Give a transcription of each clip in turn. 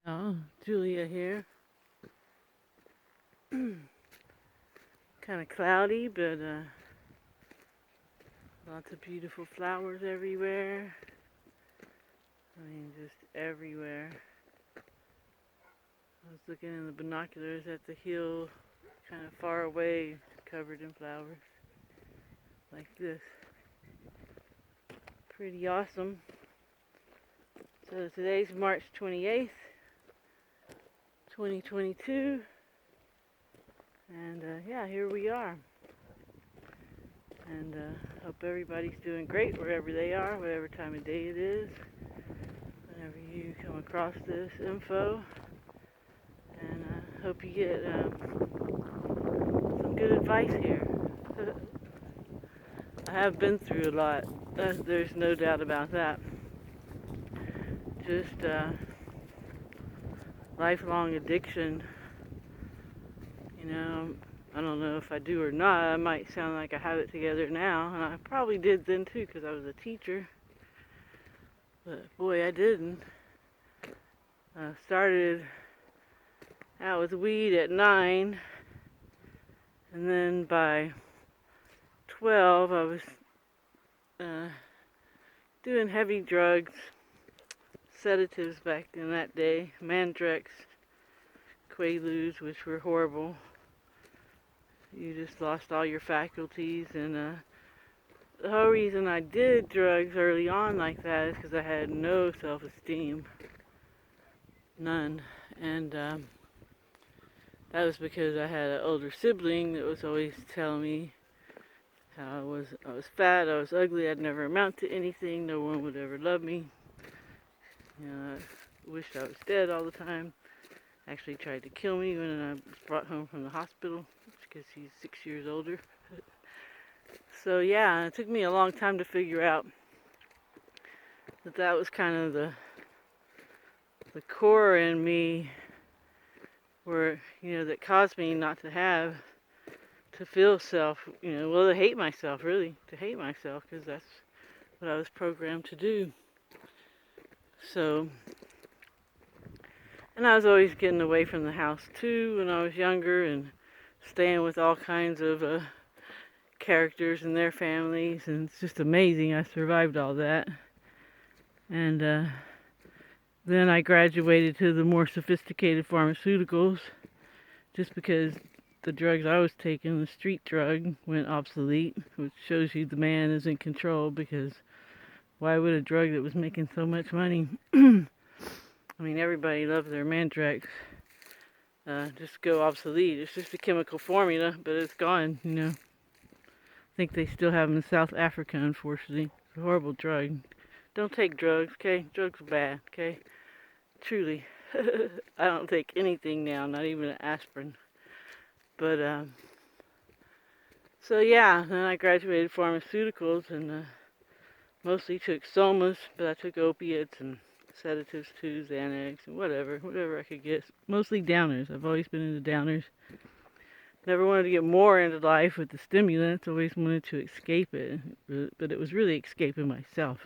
Oh, Julia here. Kind of cloudy, but lots of beautiful flowers everywhere. I mean, just everywhere. I was looking in the binoculars at the hill, kind of far away, covered in flowers, like this. Pretty awesome. So today's March 28th, 2022, and yeah, here we are. And hope everybody's doing great wherever they are, whatever time of day it is, whenever you come across this info. And hope you get some good advice here. I have been through a lot. There's no doubt about that. Just lifelong addiction. You know, I don't know if I do or not. I might sound like I have it together now, and I probably did then too because I was a teacher. But boy, I didn't. I started out with weed at 9, and then by 12 I was doing heavy drugs, sedatives back in that day, Mandrex, Quaaludes, which were horrible. You just lost all your faculties, and the whole reason I did drugs early on like that is because I had no self-esteem, none, and that was because I had an older sibling that was always telling me how I was fat, I was ugly, I'd never amount to anything, no one would ever love me. You know, I wished I was dead all the time. Actually tried to kill me when I was brought home from the hospital because he's 6 years older. So yeah, it took me a long time to figure out that was kind of the core in me where, you know, that caused me not to feel self, you know, well, to hate myself, really, to hate myself, because that's what I was programmed to do. So, and I was always getting away from the house too when I was younger and staying with all kinds of characters and their families, and it's just amazing I survived all that. And then I graduated to the more sophisticated pharmaceuticals just because the drugs I was taking, the street drug, went obsolete, which shows you the man is in control, because why would a drug that was making so much money, I mean, everybody loves their Mandrex, just go obsolete? It's just a chemical formula, but it's gone, you know. I think they still have them in South Africa, unfortunately. It's a horrible drug. Don't take drugs, okay? Drugs are bad, okay? Truly. I don't take anything now, not even an aspirin. But, so yeah, then I graduated pharmaceuticals and mostly took somas, but I took opiates and sedatives too, Xanax, and whatever I could get. Mostly downers. I've always been into downers. Never wanted to get more into life with the stimulants, always wanted to escape it, but it was really escaping myself.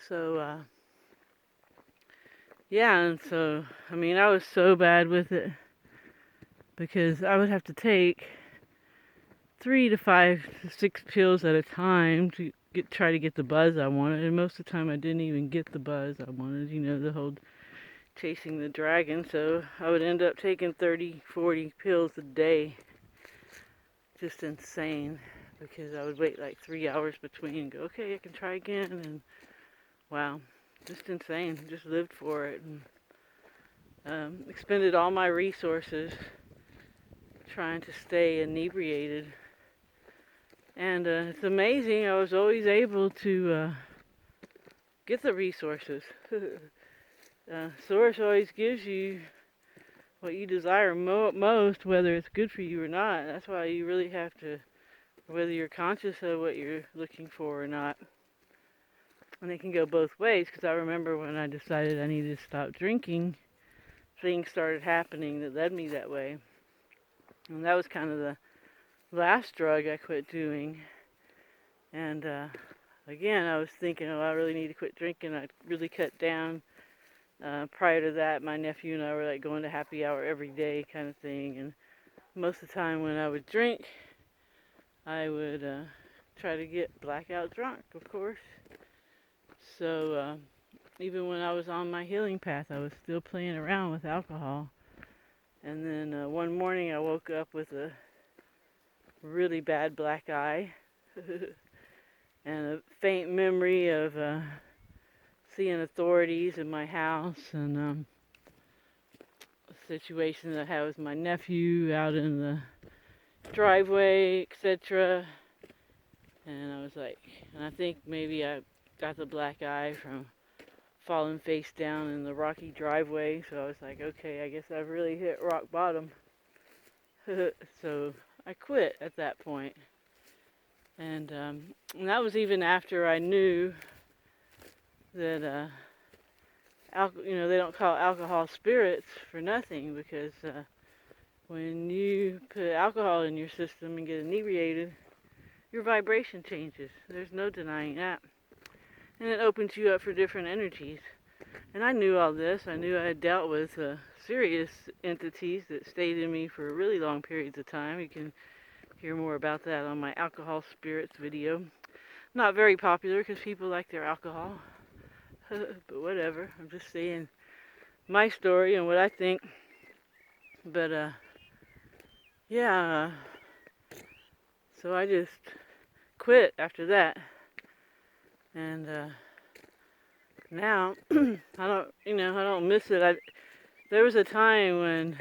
So, yeah, and so, I mean, I was so bad with it because I would have to take 3 to 5 to 6 pills at a time to try to get the buzz I wanted, and most of the time I didn't even get the buzz I wanted, you know, the whole chasing the dragon. So I would end up taking 30, 40 pills a day. Just insane, because I would wait like 3 hours between and go, okay, I can try again, and wow, just insane. Just lived for it, and expended all my resources trying to stay inebriated. And it's amazing, I was always able to get the resources. Source always gives you what you desire most, whether it's good for you or not. That's why you really have to, whether you're conscious of what you're looking for or not. And it can go both ways, because I remember when I decided I needed to stop drinking, things started happening that led me that way. And that was kind of the last drug I quit doing. And again, I was thinking, oh, I really need to quit drinking. I really cut down Prior to that, my nephew and I were like going to happy hour every day kind of thing. And most of the time when I would drink, I would try to get blackout drunk, of course. So even when I was on my healing path, I was still playing around with alcohol. And then one morning I woke up with a really bad black eye and a faint memory of seeing authorities in my house, and a situation that I had with my nephew out in the driveway, etc. And I was like, and I think maybe I got the black eye from falling face down in the rocky driveway. So I was like, okay, I guess I've really hit rock bottom. So I quit at that point. And that was even after I knew that, they don't call alcohol spirits for nothing, because when you put alcohol in your system and get inebriated, your vibration changes. There's no denying that. And it opens you up for different energies. And I knew all this. I knew I had dealt with serious entities that stayed in me for really long periods of time. You can hear more about that on my Alcohol Spirits video. Not very popular because people like their alcohol. But whatever. I'm just saying my story and what I think. But yeah. So I just quit after that. And now I don't miss it. There was a time when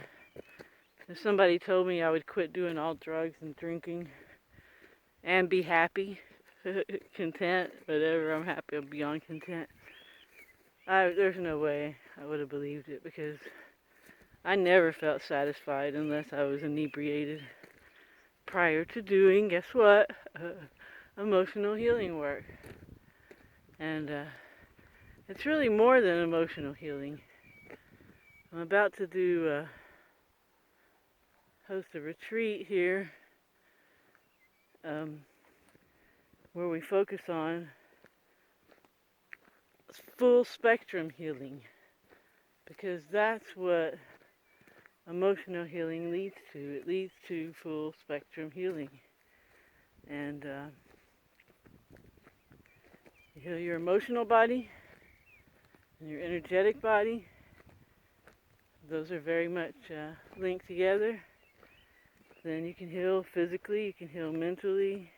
if somebody told me I would quit doing all drugs and drinking and be happy, content, whatever, I'm happy, I'm beyond content. There's no way I would have believed it, because I never felt satisfied unless I was inebriated prior to doing, guess what? Emotional healing work. And it's really more than emotional healing. I'm about to host a retreat here where we focus on full spectrum healing, because that's what emotional healing leads to. It leads to full spectrum healing. And you heal your emotional body and your energetic body. Those are very much linked together. Then you can heal physically, you can heal mentally,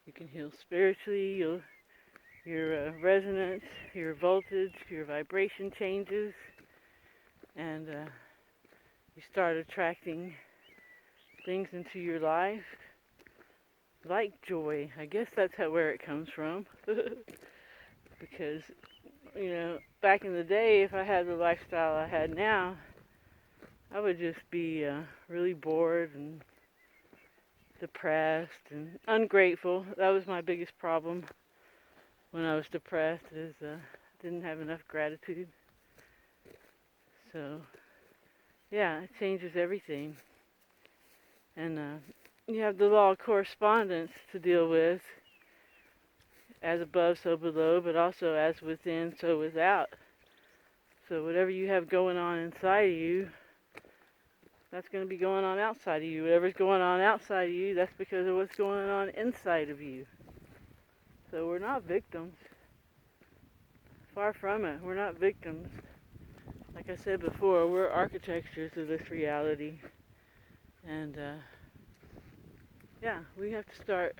you can heal spiritually. Your resonance, your voltage, your vibration changes, and you start attracting things into your life like joy. I guess that's where it comes from. Because, back in the day, if I had the lifestyle I had now, I would just be really bored and depressed and ungrateful. That was my biggest problem when I was depressed, is didn't have enough gratitude. So, yeah, it changes everything. And you have the law of correspondence to deal with. As above, so below, but also as within, so without. So whatever you have going on inside of you, that's going to be going on outside of you. Whatever's going on outside of you, that's because of what's going on inside of you. So we're not victims. Far from it. We're not victims. Like I said before, we're architectures of this reality. And we have to start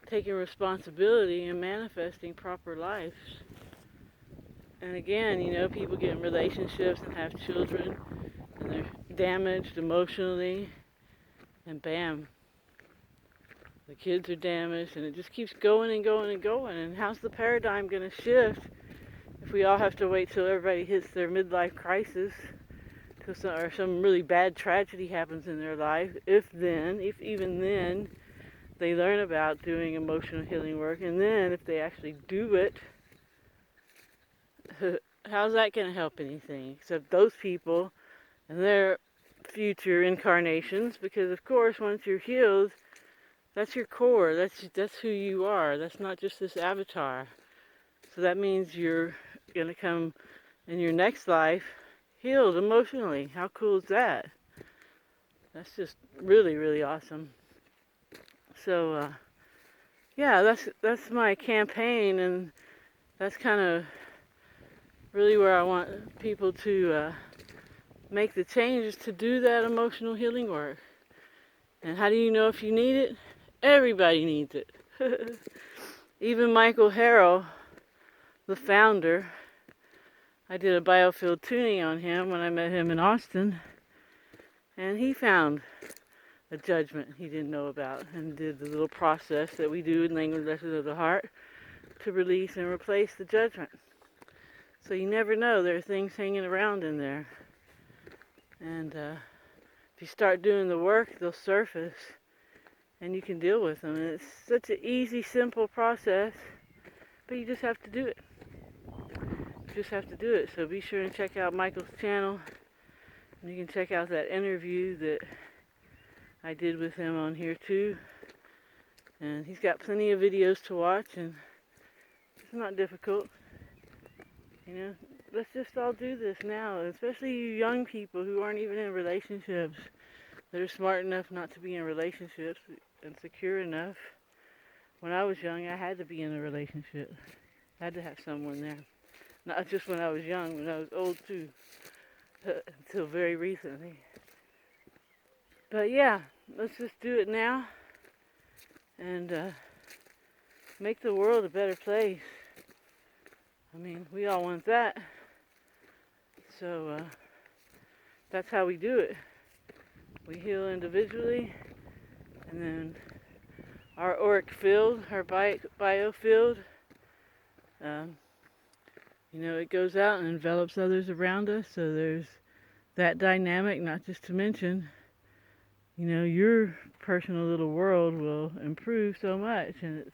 taking responsibility and manifesting proper lives. And again, people get in relationships and have children, and they're damaged emotionally, and bam, the kids are damaged, and it just keeps going and going and going. And how's the paradigm going to shift if we all have to wait till everybody hits their midlife crisis, or some really bad tragedy happens in their life, if even then, they learn about doing emotional healing work, and then if they actually do it, how's that going to help anything except those people and their future incarnations? Because of course, once you're healed, that's your core. That's who you are. That's not just this avatar. So that means you're going to come in your next life healed emotionally. How cool is that? That's just really, really awesome. So, yeah, that's my campaign, and that's kind of really where I want people to make the changes to do that emotional healing work. And how do you know if you need it? Everybody needs it. Even Michael Harrell, the founder, I did a biofield tuning on him when I met him in Austin, and he found a judgment he didn't know about and did the little process that we do in Language Lessons of the Heart to release and replace the judgment. So you never know, there are things hanging around in there. And if you start doing the work, they'll surface and you can deal with them. And it's such an easy, simple process, but you just have to do it. You just have to do it. So be sure and check out Michael's channel. And you can check out that interview that I did with him on here too. And he's got plenty of videos to watch, and it's not difficult. You know, let's just all do this now, especially you young people who aren't even in relationships, that are smart enough not to be in relationships and secure enough. When I was young, I had to be in a relationship. I had to have someone there. Not just when I was young, when I was old too, until very recently. But yeah, let's just do it now and make the world a better place. I mean, we all want that. So that's how we do it. We heal individually, and then our auric field, our biofield, you know, it goes out and envelops others around us. So there's that dynamic, not just to mention, you know, your personal little world will improve so much, and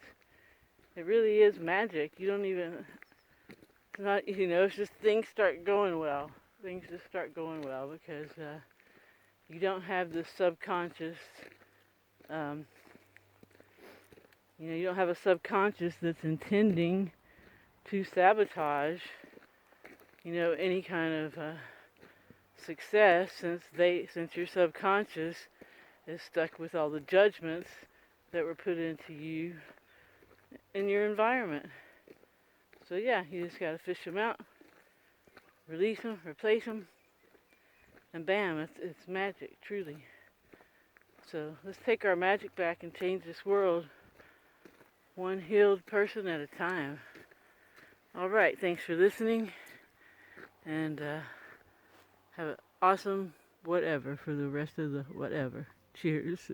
it really is magic. You don't even, it's not, you know, it's just things start going well. Things just start going well because you don't have this subconscious, you know, you don't have a subconscious that's intending to sabotage, you know, any kind of success, since your subconscious is stuck with all the judgments that were put into you in your environment. So yeah, you just gotta fish them out, release them, replace them, and bam, it's magic, truly. So let's take our magic back and change this world one healed person at a time. All right, thanks for listening, and have an awesome whatever for the rest of the whatever. Cheers.